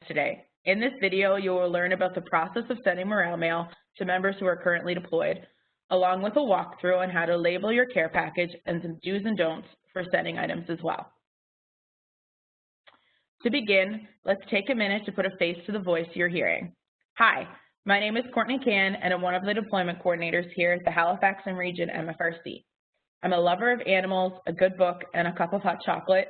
today. In this video, you will learn about the process of sending morale mail to members who are currently deployed, along with a walkthrough on how to label your care package and some do's and don'ts for sending items as well. To begin, let's take a minute to put a face to the voice you're hearing. Hi, my name is Courtney Can, and I'm one of the deployment coordinators here at the Halifax and Region MFRC. I'm a lover of animals, a good book, and a cup of hot chocolate.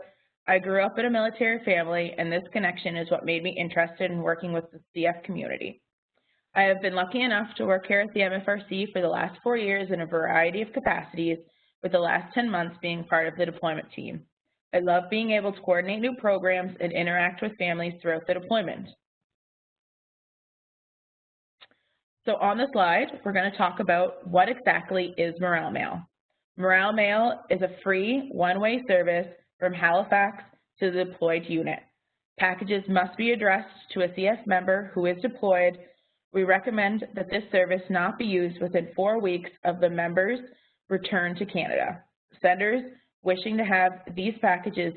I grew up in a military family, and this connection is what made me interested in working with the CF community. I have been lucky enough to work here at the MFRC for the last 4 years in a variety of capacities, with the last 10 months being part of the deployment team. I love being able to coordinate new programs and interact with families throughout the deployment. So on the slide, we're going to talk about what exactly is morale mail. Morale mail is a free one-way service from Halifax to the deployed unit. Packages must be addressed to a CF member who is deployed. We recommend that this service not be used within 4 weeks of the member's return to Canada. Senders wishing to have these packages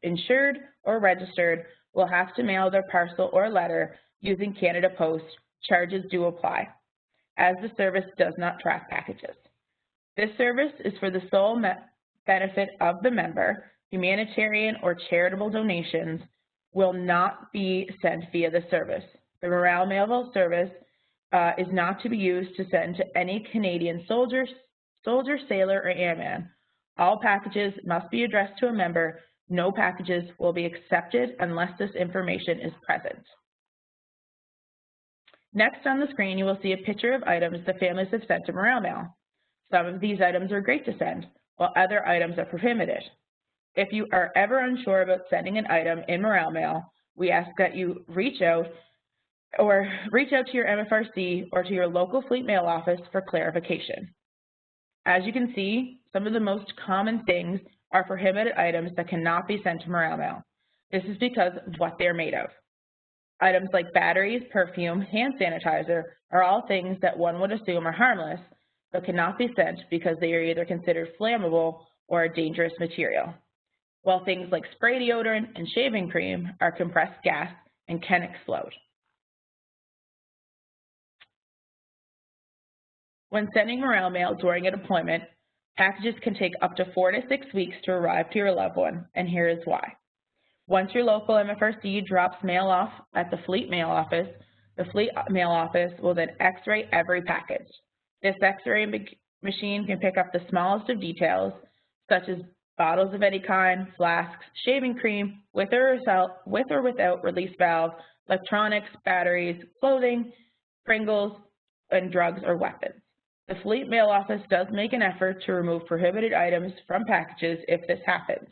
insured or registered will have to mail their parcel or letter using Canada Post. Charges do apply, as the service does not track packages. This service is for the sole benefit of the member. Humanitarian or charitable donations will not be sent via the service. The morale mail service is not to be used to send to any Canadian soldier, sailor, or airman. All packages must be addressed to a member. No packages will be accepted unless this information is present. Next on the screen, you will see a picture of items the families have sent to morale mail. Some of these items are great to send, while other items are prohibited. If you are ever unsure about sending an item in morale mail, we ask that you reach out to your MFRC or to your local fleet mail office for clarification. As you can see, some of the most common things are prohibited items that cannot be sent to morale mail. This is because of what they're made of. Items like batteries, perfume, hand sanitizer are all things that one would assume are harmless, but cannot be sent because they are either considered flammable or a dangerous material, while things like spray deodorant and shaving cream are compressed gas and can explode. When sending morale mail during a deployment, packages can take up to 4 to 6 weeks to arrive to your loved one, and here is why. Once your local MFRC drops mail off at the fleet mail office, the fleet mail office will then X-ray every package. This X-ray machine can pick up the smallest of details, such as bottles of any kind, flasks, shaving cream, with or without release valve, electronics, batteries, clothing, Pringles, and drugs or weapons. The fleet mail office does make an effort to remove prohibited items from packages if this happens.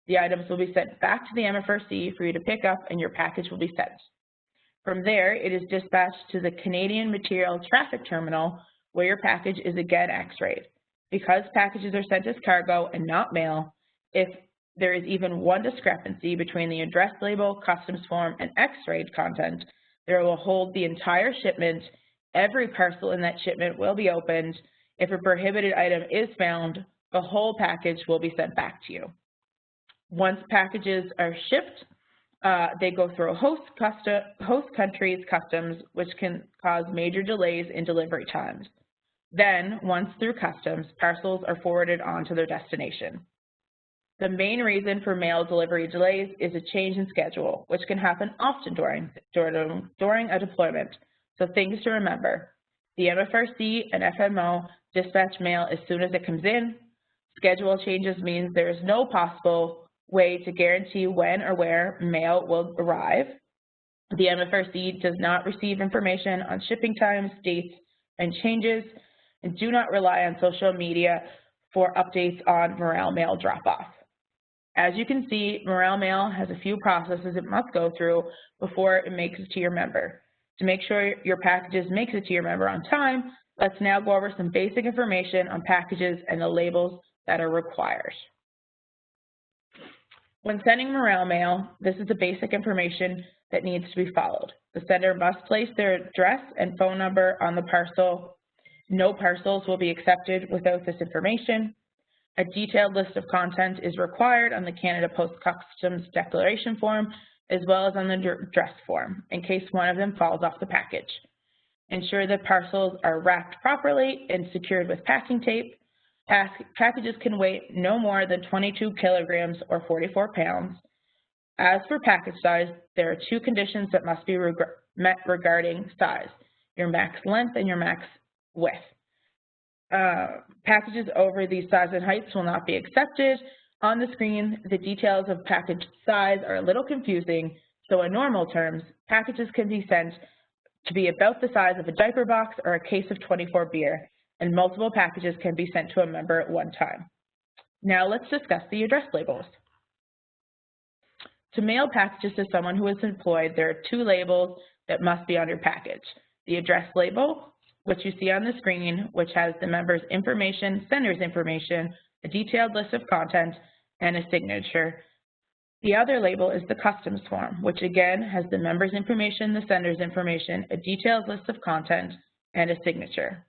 The items will be sent back to the MFRC for you to pick up, and your package will be sent. From there, it is dispatched to the Canadian Material Traffic Terminal, where your package is again X-rayed. Because packages are sent as cargo and not mail, if there is even one discrepancy between the address label, customs form, and X-rayed content, they will hold the entire shipment. Every parcel in that shipment will be opened. If a prohibited item is found, the whole package will be sent back to you. Once packages are shipped, they go through a host country's customs, which can cause major delays in delivery times. Then, once through customs, parcels are forwarded on to their destination. The main reason for mail delivery delays is a change in schedule, which can happen often during a deployment. So things to remember: the MFRC and FMO dispatch mail as soon as it comes in. Schedule changes means there is no possible way to guarantee when or where mail will arrive. The MFRC does not receive information on shipping times, dates, and changes, and do not rely on social media for updates on morale mail drop-off. As you can see, morale mail has a few processes it must go through before it makes it to your member. To make sure your packages makes it to your member on time, let's now go over some basic information on packages and the labels that are required. When sending morale mail, this is the basic information that needs to be followed. The sender must place their address and phone number on the parcel. No parcels will be accepted without this information. A detailed list of content is required on the Canada Post Customs Declaration Form as well as on the address form, in case one of them falls off the package. Ensure that parcels are wrapped properly and secured with packing tape. Packages can weigh no more than 22 kilograms or 44 pounds. As for package size, there are 2 conditions that must be met regarding size: your max length and your max width. Packages over these size and heights will not be accepted. On the screen, the details of package size are a little confusing, so in normal terms, packages can be sent to be about the size of a diaper box or a case of 24 beer, and multiple packages can be sent to a member at one time. Now let's discuss the address labels. To mail packages to someone who is employed, there are 2 labels that must be on your package: the address label, which you see on the screen, which has the member's information, sender's information, a detailed list of content, and a signature. The other label is the customs form, which again has the member's information, the sender's information, a detailed list of content, and a signature.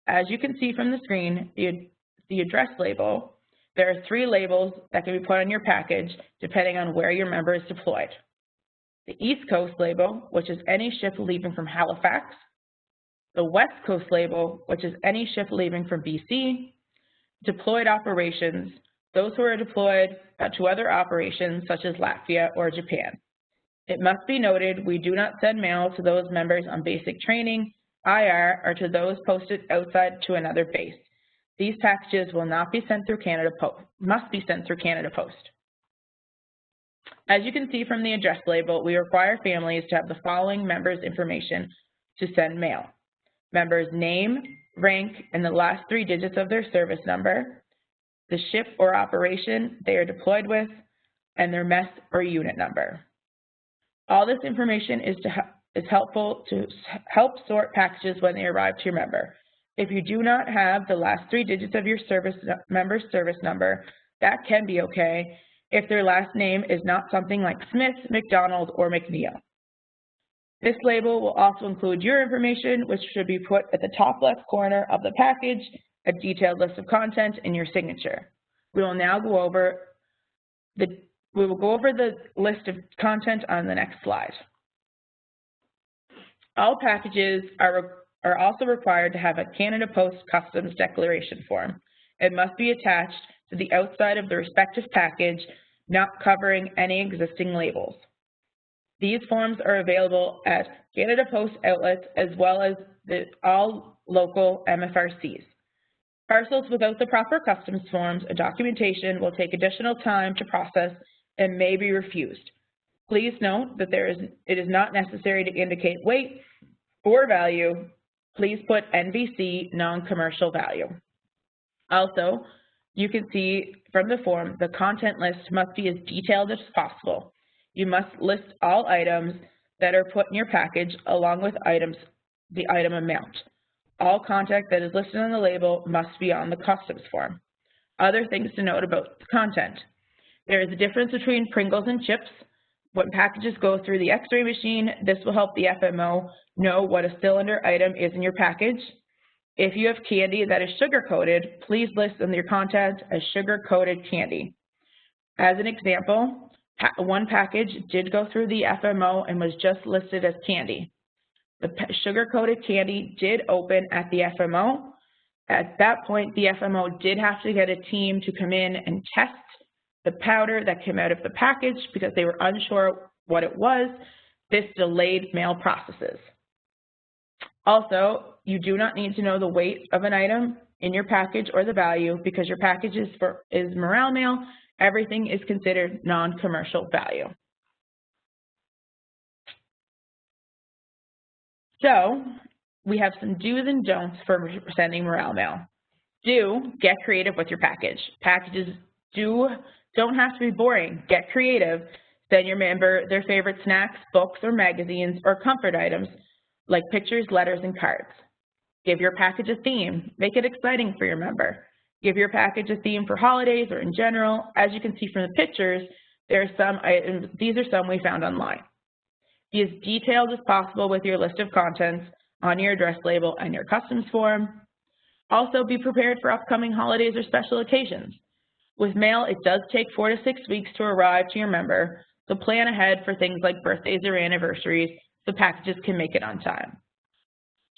As you can see from the screen, the address label, there are 3 labels that can be put on your package depending on where your member is deployed. The East Coast label, which is any ship leaving from Halifax. The West Coast label, which is any ship leaving from BC. Deployed operations, those who are deployed to other operations such as Latvia or Japan. It must be noted we do not send mail to those members on basic training, IR, or to those posted outside to another base. These packages will not be sent through Canada Post, must be sent through Canada Post. As you can see from the address label, we require families to have the following members' information to send mail: member's name, rank, and the last 3 digits of their service number, the ship or operation they are deployed with, and their mess or unit number. All this information is helpful to help sort packages when they arrive to your member. If you do not have the last 3 digits of your member's service number, that can be okay if their last name is not something like Smith, McDonald, or McNeil. This label will also include your information, which should be put at the top left corner of the package, a detailed list of content, and your signature. We will now go over the list of content on the next slide. All packages are also required to have a Canada Post Customs Declaration form. It must be attached to the outside of the respective package, not covering any existing labels. These forms are available at Canada Post outlets as well as all local MFRCs. Parcels without the proper customs forms and documentation will take additional time to process and may be refused. Please note that it is not necessary to indicate weight or value. Please put NVC, non-commercial value. Also, you can see from the form, the content list must be as detailed as possible. You must list all items that are put in your package along with the item amount. All content that is listed on the label must be on the customs form. Other things to note about the content. There is a difference between Pringles and chips. When packages go through the X-ray machine, this will help the FMO know what a cylinder item is in your package. If you have candy that is sugar-coated, please list in your content as sugar-coated candy. As an example, one package did go through the FMO and was just listed as candy. The sugar-coated candy did open at the FMO. At that point, the FMO did have to get a team to come in and test the powder that came out of the package because they were unsure what it was. This delayed mail processes. Also, you do not need to know the weight of an item in your package or the value because your package is morale mail. Everything is considered non-commercial value. So, we have some do's and don'ts for sending morale mail. Do, get creative with your package. Packages don't have to be boring. Get creative. Send your member their favorite snacks, books, or magazines, or comfort items like pictures, letters, and cards. Give your package a theme. Make it exciting for your member. Give your package a theme for holidays or in general. As you can see from the pictures, these are some we found online. Be as detailed as possible with your list of contents on your address label and your customs form. Also, be prepared for upcoming holidays or special occasions. With mail, it does take 4 to 6 weeks to arrive to your member, so plan ahead for things like birthdays or anniversaries so packages can make it on time.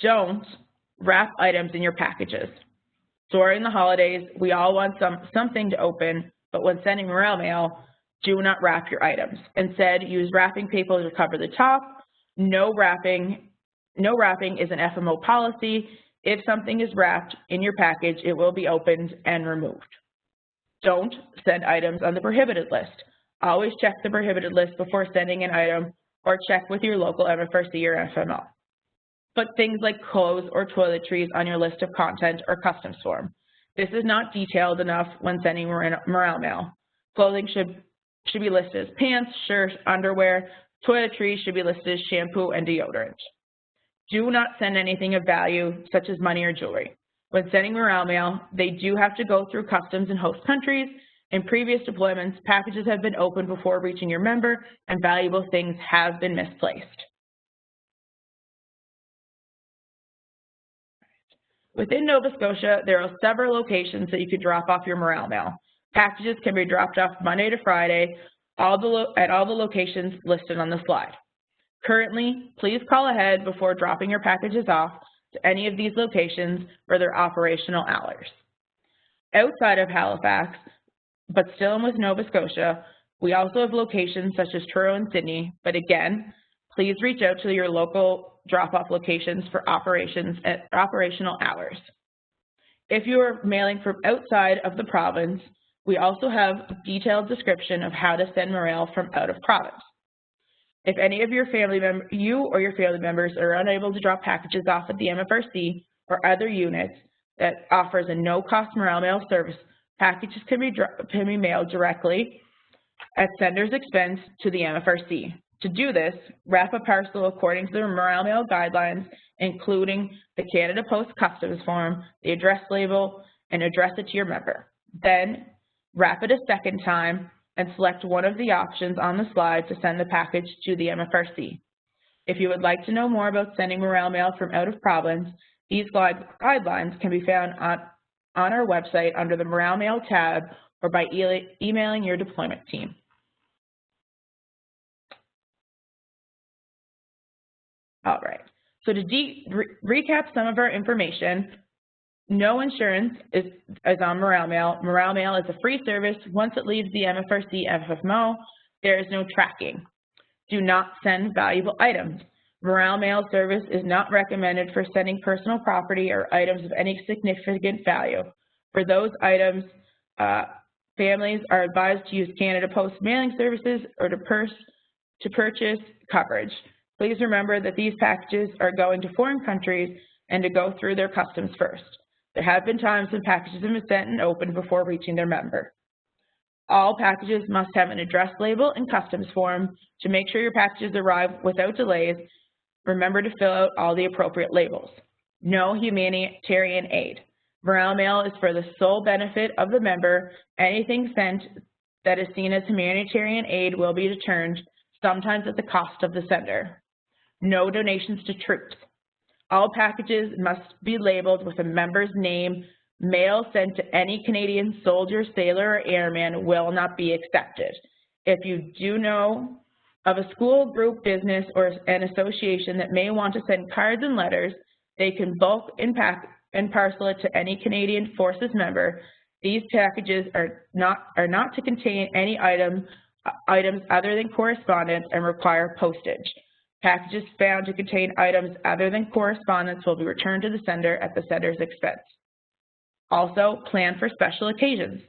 Don't wrap items in your packages. During the holidays, we all want something to open, but when sending morale mail, do not wrap your items. Instead, use wrapping paper to cover the top. No wrapping is an FMO policy. If something is wrapped in your package, it will be opened and removed. Don't send items on the prohibited list. Always check the prohibited list before sending an item or check with your local MFRC or FMO. Put things like clothes or toiletries on your list of content or customs form. This is not detailed enough when sending morale mail. Clothing should be listed as pants, shirts, underwear. Toiletries should be listed as shampoo and deodorant. Do not send anything of value, such as money or jewelry. When sending morale mail, they do have to go through customs in host countries. In previous deployments, packages have been opened before reaching your member, and valuable things have been misplaced. Within Nova Scotia, there are several locations that you could drop off your morale mail. Packages can be dropped off Monday to Friday at all the locations listed on the slide. Currently, please call ahead before dropping your packages off to any of these locations for their operational hours. Outside of Halifax, but still in with Nova Scotia, we also have locations such as Truro and Sydney, but again, please reach out to your local drop-off locations for operational hours. If you are mailing from outside of the province, we also have a detailed description of how to send morale from out of province. If any of you or your family members are unable to drop packages off at the MFRC or other units that offers a no-cost morale mail service, packages can be mailed directly at sender's expense to the MFRC. To do this, wrap a parcel according to the morale mail guidelines, including the Canada Post customs form, the address label, and address it to your member. Then, wrap it a second time and select one of the options on the slide to send the package to the MFRC. If you would like to know more about sending morale mail from out of province, these guidelines can be found on our website under the Morale Mail tab or by emailing your deployment team. All right, so to recap some of our information, no insurance is on morale mail. Morale mail is a free service. Once it leaves the MFRC FMO, there is no tracking. Do not send valuable items. Morale mail service is not recommended for sending personal property or items of any significant value. For those items, families are advised to use Canada Post mailing services or to purchase coverage. Please remember that these packages are going to foreign countries and to go through their customs first. There have been times when packages have been sent and opened before reaching their member. All packages must have an address label and customs form. To make sure your packages arrive without delays, remember to fill out all the appropriate labels. No humanitarian aid. Morale mail is for the sole benefit of the member. Anything sent that is seen as humanitarian aid will be returned, sometimes at the cost of the sender. No donations to troops. All packages must be labeled with a member's name. Mail sent to any Canadian soldier, sailor, or airman will not be accepted. If you do know of a school, group, business, or an association that may want to send cards and letters, they can bulk and parcel it to any Canadian Forces member. These packages are not to contain any items other than correspondence and require postage. Packages found to contain items other than correspondence will be returned to the sender at the sender's expense. Also, plan for special occasions.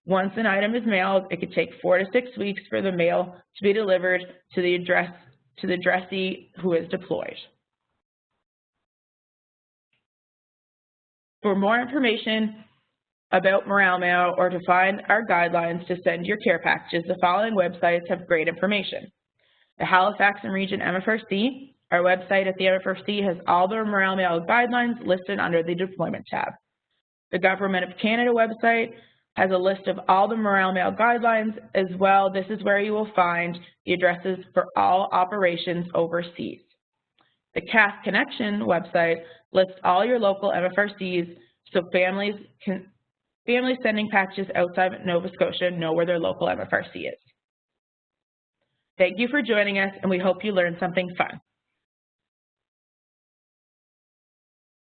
Once an item is mailed, it could take 4 to 6 weeks for the mail to be delivered to the addressee who is deployed. For more information about morale mail or to find our guidelines to send your care packages, the following websites have great information. The Halifax and Region MFRC, our website at the MFRC has all the morale mail guidelines listed under the Deployment tab. The Government of Canada website has a list of all the morale mail guidelines as well. This is where you will find the addresses for all operations overseas. The CAS Connection website lists all your local MFRCs so families sending packages outside of Nova Scotia know where their local MFRC is. Thank you for joining us, and we hope you learned something fun.